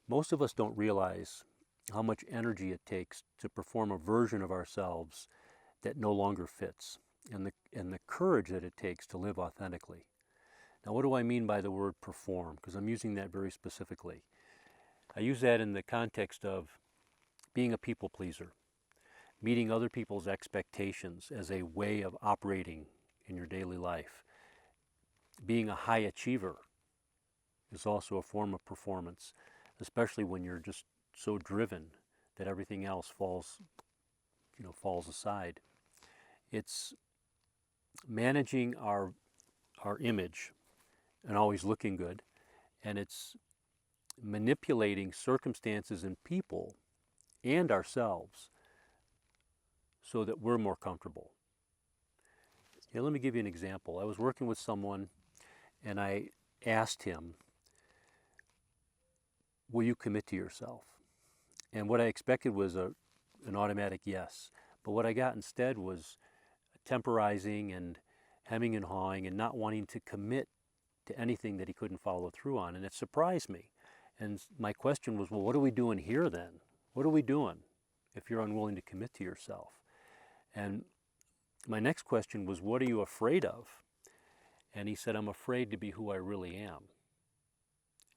Most of us don't realize how much energy it takes to perform a version of ourselves that no longer fits, and the courage that it takes to live authentically. Now, what do I mean by the word perform? Because I'm using that very specifically. I use that in the context of being a people pleaser, meeting other people's expectations as a way of operating in your daily life. Being a high achiever is also a form of performance, especially when you're just so driven that everything else falls aside. It's managing our image and always looking good, and it's manipulating circumstances and people and ourselves so that we're more comfortable. Here, let me give you an example. I was working with someone and I asked him, will you commit to yourself? And what I expected was an automatic yes. But what I got instead was temporizing and hemming and hawing and not wanting to commit to anything that he couldn't follow through on. And it surprised me. And my question was, well, what are we doing here then? What are we doing if you're unwilling to commit to yourself? And my next question was, what are you afraid of? And he said, I'm afraid to be who I really am.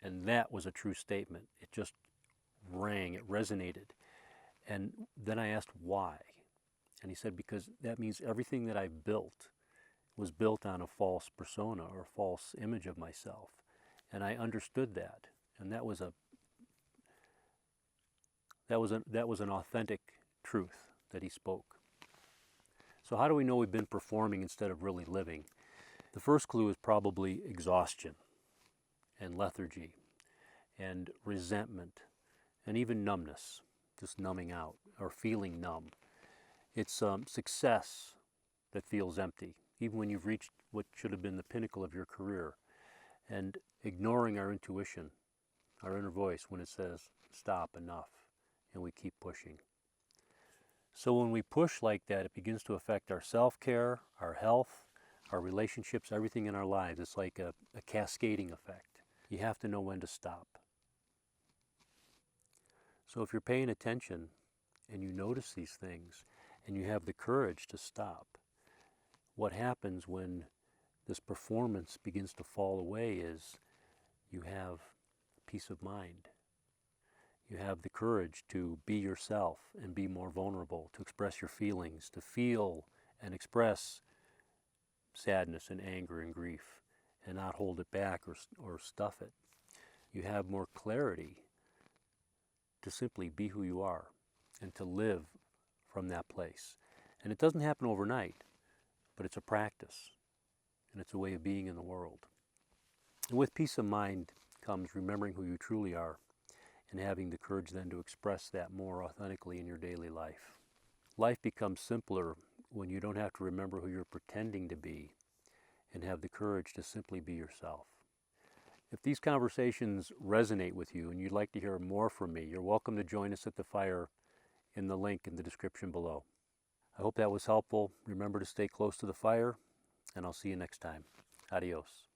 And that was a true statement. It just rang, it resonated. And then I asked why. And he said, because that means everything that I've built was built on a false persona or a false image of myself. And I understood that. And that was an authentic truth that he spoke. So how do we know we've been performing instead of really living? The first clue is probably exhaustion and lethargy and resentment and even numbness, just numbing out or feeling numb. It's success that feels empty, even when you've reached what should have been the pinnacle of your career, and ignoring our intuition, our inner voice when it says, stop, enough, and we keep pushing. So when we push like that, it begins to affect our self-care, our health, our relationships, everything in our lives. It's like a cascading effect. You have to know when to stop. So if you're paying attention and you notice these things and you have the courage to stop, what happens when this performance begins to fall away is you have peace of mind. You have the courage to be yourself and be more vulnerable, to express your feelings, to feel and express sadness and anger and grief and not hold it back or stuff it. You have more clarity to simply be who you are and to live from that place. And it doesn't happen overnight, but it's a practice and it's a way of being in the world. And with peace of mind comes remembering who you truly are and having the courage then to express that more authentically in your daily life. Life becomes simpler when you don't have to remember who you're pretending to be and have the courage to simply be yourself. If these conversations resonate with you and you'd like to hear more from me, you're welcome to join us at the fire in the link in the description below. I hope that was helpful. Remember to stay close to the fire, and I'll see you next time. Adios.